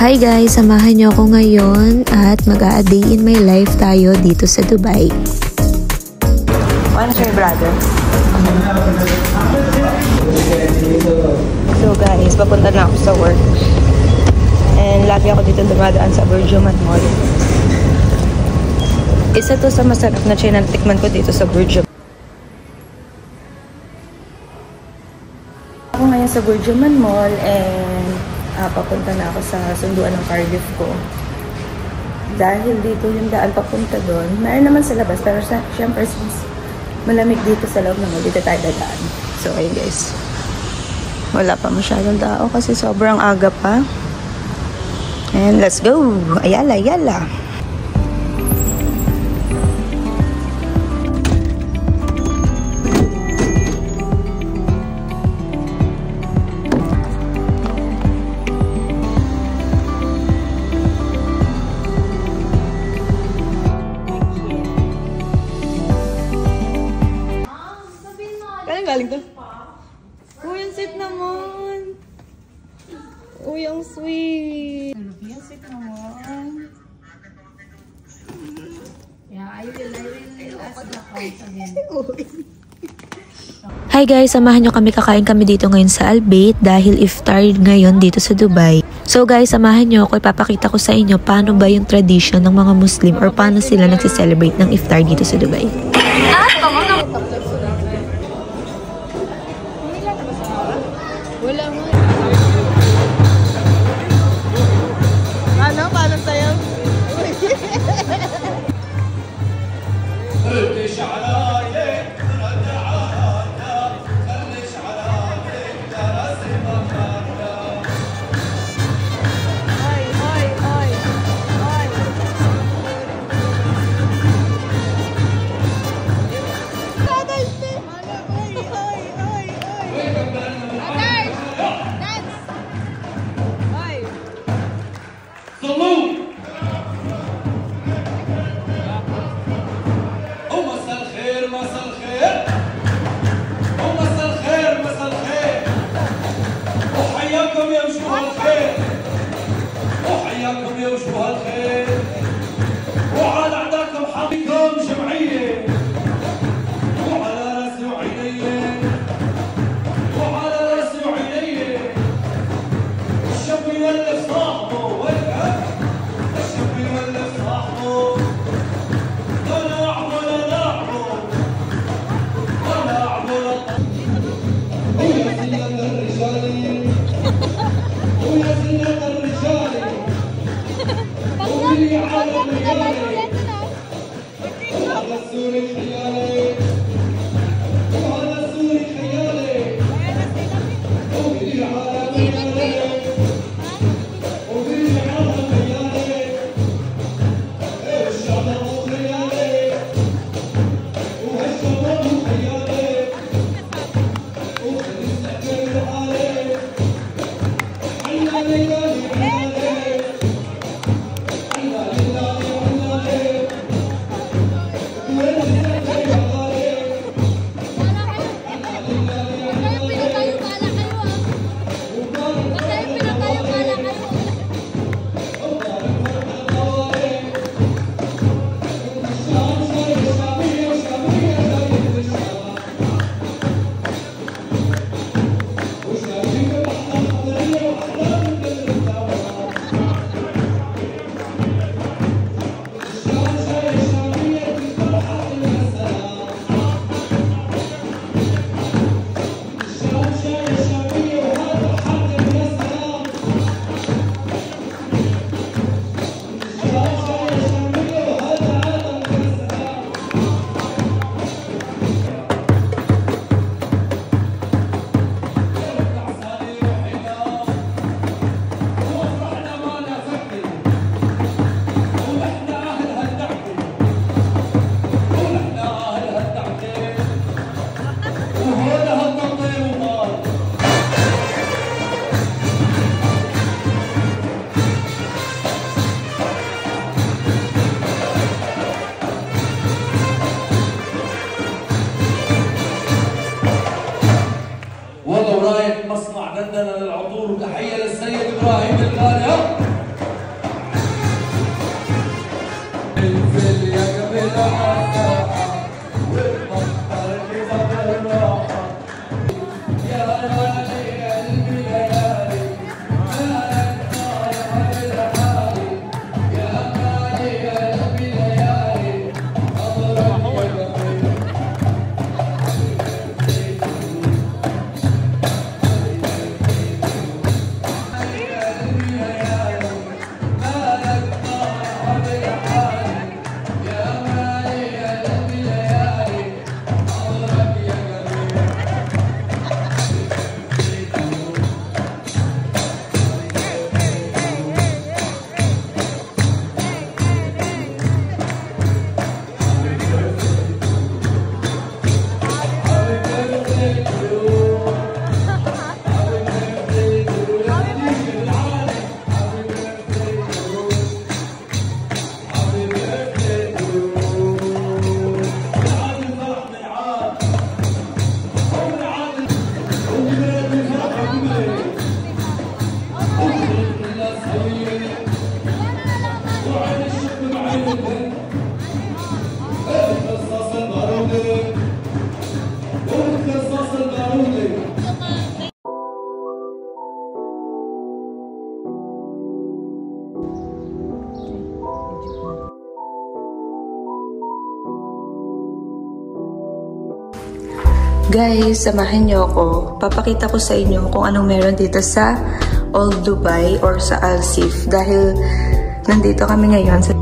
Hi guys, samahan niyo ako ngayon at mag-a-day in my life tayo dito sa Dubai. Ano siya, brother? So guys, papunta na ako sa work. And lagi ako dito dumadaan sa Burjuman Mall. Isa to sa masarap na chain na tikman ko dito sa Burjuman. Ako ngayon sa Burjuman Mall and papunta na ako sa sunduan ng Cardiff ko. Dahil dito yung daan papunta doon, mayroon naman sa labas, pero syempre since malamig dito sa loob naman, dito tayo dadaan. So ayun guys, wala pa masyadong tao kasi sobrang aga pa. And let's go! Ayala, ayala! Galing to. Uy, ang sweet naman. Uy, ang sweet. Ang sweet naman. Yeah, I will ask the price again. Hi guys, samahan nyo kami, kakain kami dito ngayon sa Albait dahil iftar ngayon dito sa Dubai. So guys, samahan nyo ako, ipapakita ko sa inyo paano ba yung tradition ng mga Muslim or paano sila nagsiselebrate ng iftar dito sa Dubai. Wala mo. Ano? Paano sa'yo? Guys, samahan niyo ako. Papakita ko sa inyo kung anong meron dito sa Old Dubai or sa Al Seef. Dahil nandito kami ngayon sa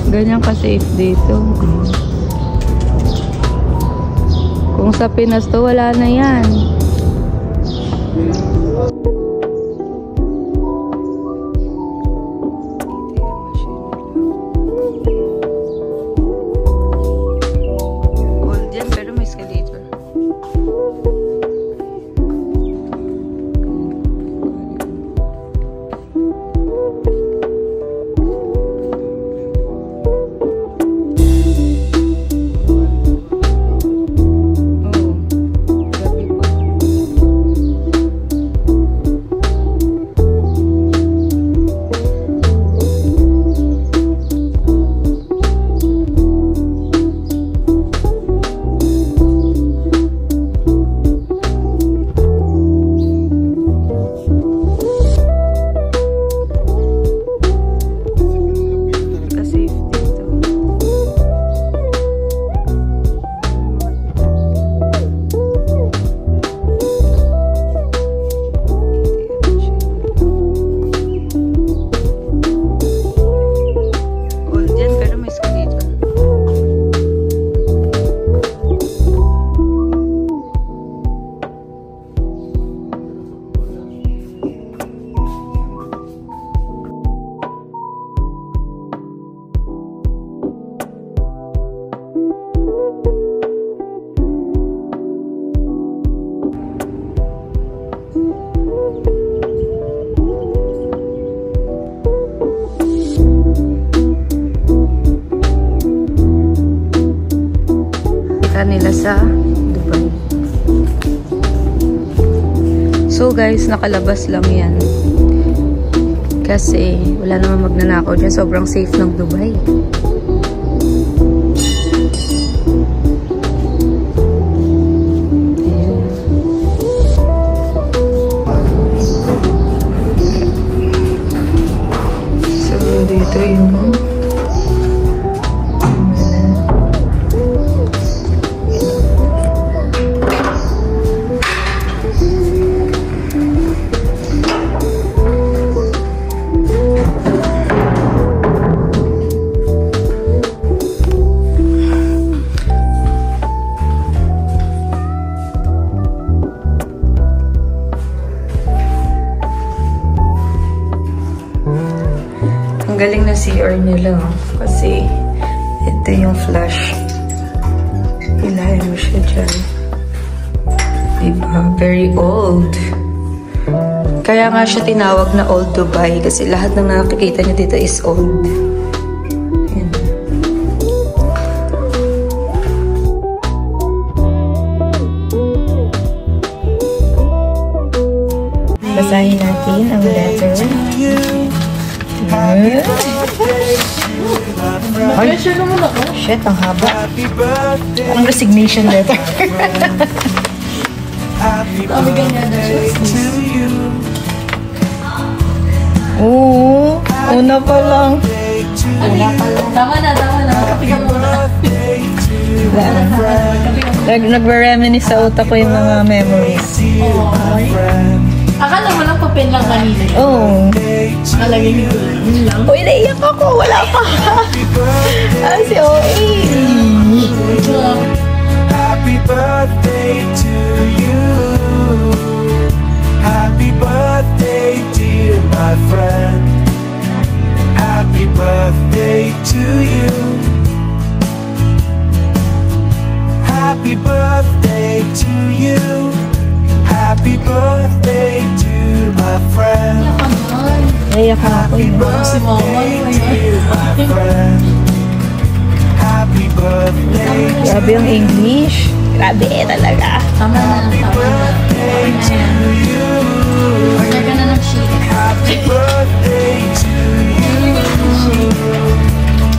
ganyan ka-safe dito. Kung sa Pinas to, wala na yan. old yan, pero may escalator. Nila sa Dubai. So guys, nakalabas lang yan. Kasi wala naman magnanakaw dyan. Sobrang safe ng Dubai. So dito yung galing na CR nila kasi ito yung flush. Ilahin mo siya dyan. Diba? Very old. Kaya nga siya tinawag na Old Dubai kasi lahat ng nakikita niyo dito is old. Ayan. Basahin natin ang letter. Ay, shit, ang haba. Ang resignation letter. Oo, una pa lang. Tama na. Kapigan mo na. Nagre-reminisce sa utak ko yung mga memories. Akala mo lang papel lang kanina. Oo. Nalagay ko lang. Uy, naiyak ako. Wala pa. Ah, si OA. Happy birthday to you. Happy birthday, dear my friend. Happy birthday to you. Happy birthday to you. Happy birthday to my friend. Naiyak ako. Happy birthday to my friend. Happy birthday to Grabe yung English. Grabe talaga. Tama na. you. Order ka na ng sheet. Happy birthday to you.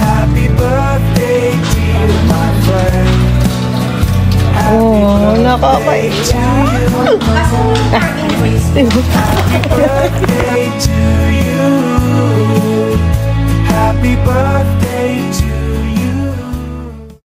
Happy birthday, dear my friend. Oo, nakakaiyak. Happy birthday to